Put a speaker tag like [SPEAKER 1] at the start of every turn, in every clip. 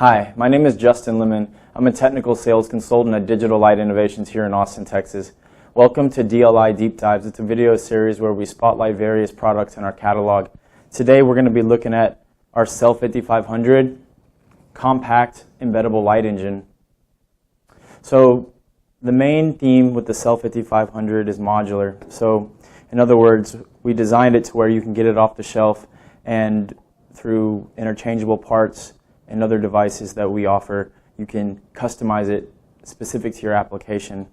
[SPEAKER 1] Hi, my name is Justin Lemon. I'm a technical sales consultant at Digital Light Innovations here in Austin, Texas. Welcome to DLi Deep Dives. It's a video series where we spotlight various products in our catalog. Today we're going to be looking at our CEL5500 compact embeddable light engine. So the main theme with the CEL5500 is modular. So in other words, we designed it to where you can get it off the shelf and through interchangeable parts and other devices that we offer, you can customize it specific to your application.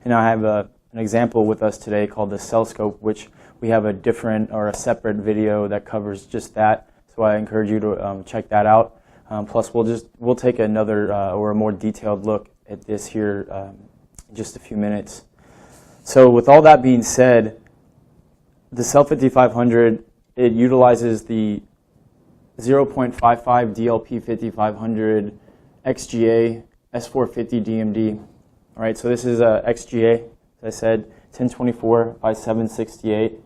[SPEAKER 1] And I have an example with us today called the CEL Scope, which we have a different or a separate video that covers just that. So I encourage you to check that out. Plus, we'll take another or a more detailed look at this here in just a few minutes. So with all that being said, the CEL5500, it utilizes the 0.55 DLP 5500 XGA S450 DMD. All right, so this is a XGA, as I said, 1024 by 768.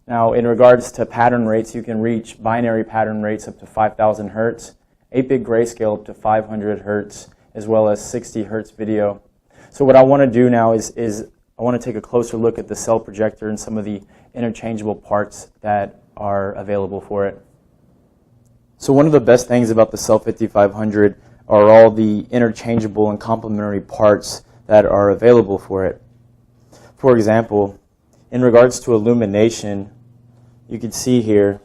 [SPEAKER 1] Now, in regards to pattern rates, you can reach binary pattern rates up to 5,000 hertz, 8-bit grayscale up to 500 hertz, as well as 60 hertz video. So what I want to do now is I want to take a closer look at the CEL projector and some of the interchangeable parts that are available for it. So one of the best things about the CEL5500 are all the interchangeable and complementary parts that are available for it. For example, in regards to illumination, you can see here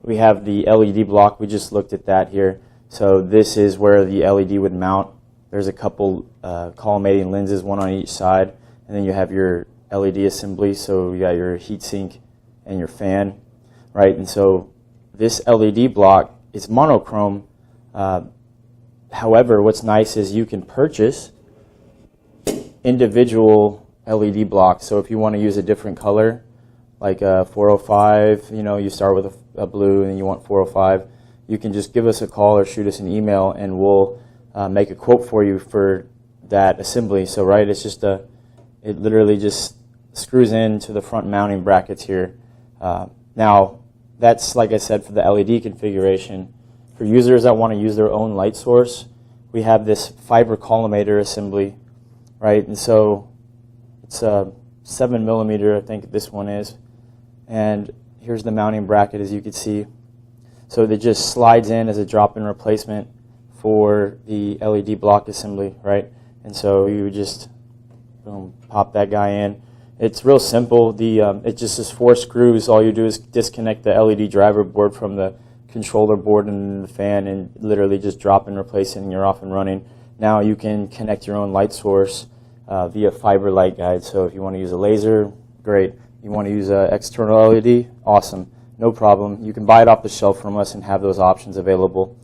[SPEAKER 1] we have the LED block. We just looked at that here. So this is where the LED would mount. There's a couple collimating lenses, one on each side, and then you have your LED assembly. So you got your heatsink and your fan, right? And so this LED block is monochrome. However, what's nice is you can purchase individual LED blocks. So if you want to use a different color, like a 405, you start with a blue and then you want 405, you can just give us a call or shoot us an email and we'll make a quote for you for that assembly. So right, it's just it literally just screws into the front mounting brackets here. Now, that's, like I said, for the LED configuration. For users that want to use their own light source, we have this fiber collimator assembly, right? And so it's a 7mm, I think this one is. And here's the mounting bracket, as you can see. So it just slides in as a drop-in replacement for the LED block assembly, right? And so you just boom, pop that guy in. It's real simple. It just is 4 screws. All you do is disconnect the LED driver board from the controller board and the fan and literally just drop and replace it and you're off and running. Now you can connect your own light source via fiber light guide. So if you want to use a laser, great. You want to use an external LED, awesome. No problem. You can buy it off the shelf from us and have those options available.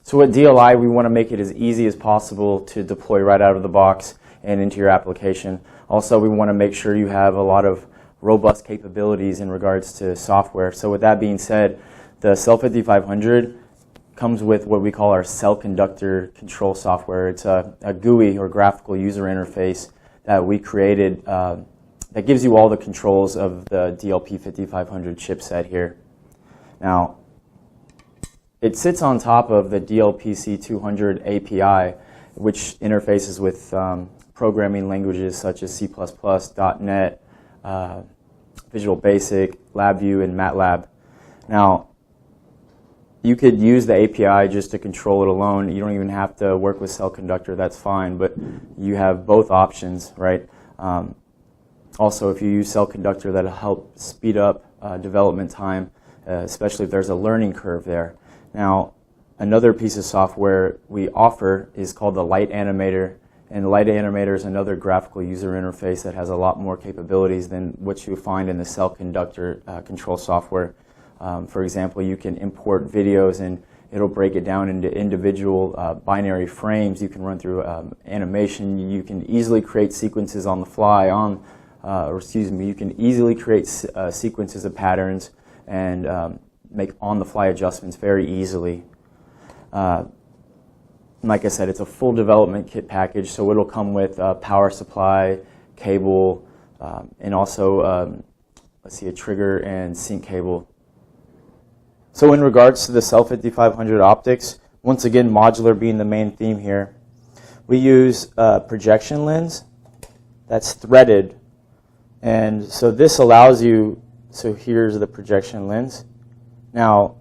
[SPEAKER 1] So at DLi, we want to make it as easy as possible to deploy right out of the box and into your application. Also, we want to make sure you have a lot of robust capabilities in regards to software. So with that being said, the CEL5500 comes with what we call our CEL conductor control software. It's a GUI or graphical user interface that we created that gives you all the controls of the DLP5500 chipset here. Now, it sits on top of the DLPC200 API, which interfaces with programming languages such as C++, .NET, Visual Basic, LabVIEW, and MATLAB. Now, you could use the API just to control it alone. You don't even have to work with CEL Conductor, that's fine, but you have both options, right? Also, if you use CEL Conductor, that'll help speed up development time, especially if there's a learning curve there. Now, another piece of software we offer is called the Light Animator. And the Light Animator is another graphical user interface that has a lot more capabilities than what you find in the CEL Conductor control software. For example, you can import videos and it'll break it down into individual binary frames. You can run through animation. You can easily create sequences on the fly you can easily create sequences of patterns and make on-the-fly adjustments very easily. Like I said, it's a full development kit package, so it'll come with power supply, cable, and also, let's see, a trigger and sync cable. So in regards to the CEL5500 optics, once again, modular being the main theme here, we use a projection lens that's threaded. And so this allows you, so here's the projection lens. Now,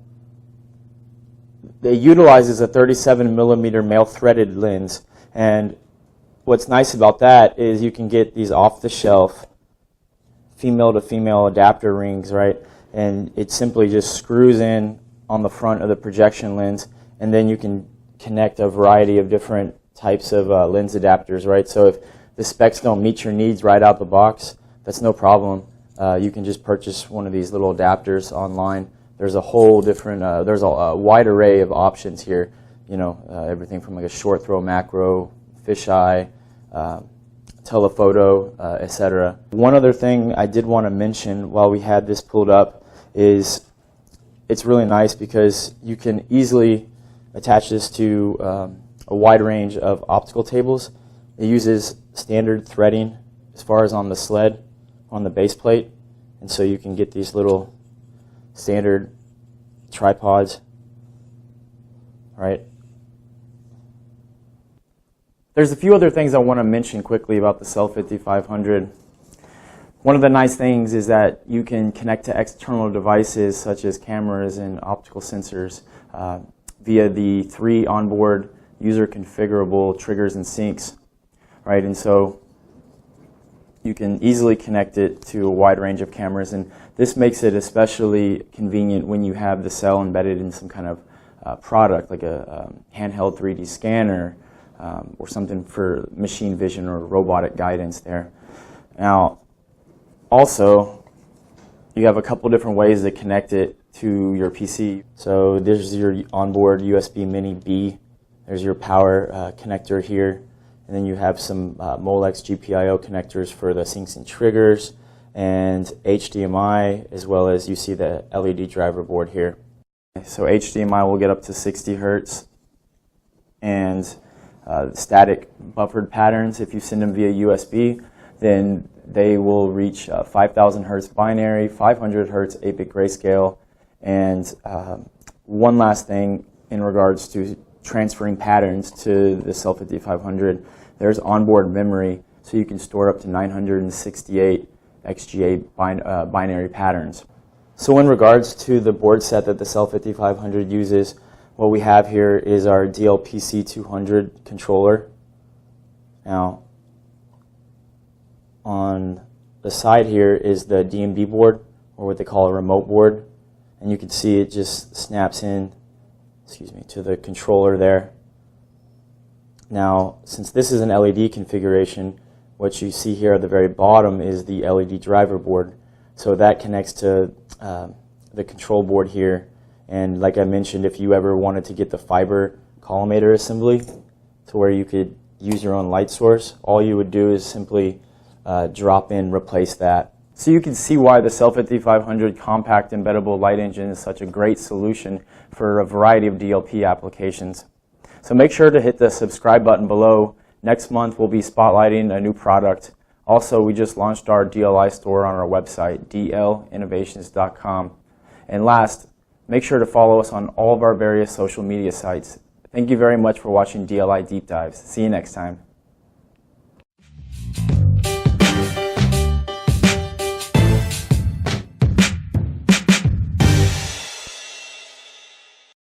[SPEAKER 1] it utilizes a 37mm male threaded lens. And what's nice about that is you can get these off-the-shelf female-to-female adapter rings, right? And it simply just screws in on the front of the projection lens, and then you can connect a variety of different types of lens adapters, right? So if the specs don't meet your needs right out the box, that's no problem. You can just purchase one of these little adapters online. There's a whole different, there's a wide array of options here. You know, everything from like a short throw macro, fisheye, telephoto, etc. One other thing I did want to mention while we had this pulled up is it's really nice because you can easily attach this to a wide range of optical tables. It uses standard threading as far as on the sled, on the base plate, and so you can get these little standard tripods, right? There's a few other things I want to mention quickly about the CEL5500. One of the nice things is that you can connect to external devices such as cameras and optical sensors via the 3 onboard user configurable triggers and syncs, right? And so you can easily connect it to a wide range of cameras, and this makes it especially convenient when you have the CEL embedded in some kind of product like a handheld 3D scanner or something for machine vision or robotic guidance there. Now, also, you have a couple different ways to connect it to your PC. So there's your onboard USB Mini B. There's your power connector here. And then you have some Molex GPIO connectors for the syncs and triggers, and HDMI, as well as you see the LED driver board here. So HDMI will get up to 60 hertz, and static buffered patterns, if you send them via USB, then they will reach 5,000 hertz binary, 500 hertz 8-bit grayscale. And one last thing in regards to transferring patterns to the CEL5500, there's onboard memory, so you can store up to 968 XGA binary patterns. So in regards to the board set that the CEL5500 uses, what we have here is our DLPC200 controller. Now, on the side here is the DMB board, or what they call a remote board, and you can see it just snaps in, to the controller there. Now, since this is an LED configuration, what you see here at the very bottom is the LED driver board. So that connects to the control board here. And like I mentioned, if you ever wanted to get the fiber collimator assembly to where you could use your own light source, all you would do is simply drop in, replace that. So you can see why the CEL5500 compact embeddable light engine is such a great solution for a variety of DLP applications. So make sure to hit the subscribe button below. Next month we'll be spotlighting a new product. Also, we just launched our DLi store on our website, dlinnovations.com. And last, make sure to follow us on all of our various social media sites. Thank you very much for watching DLi Deep Dives. See you next time.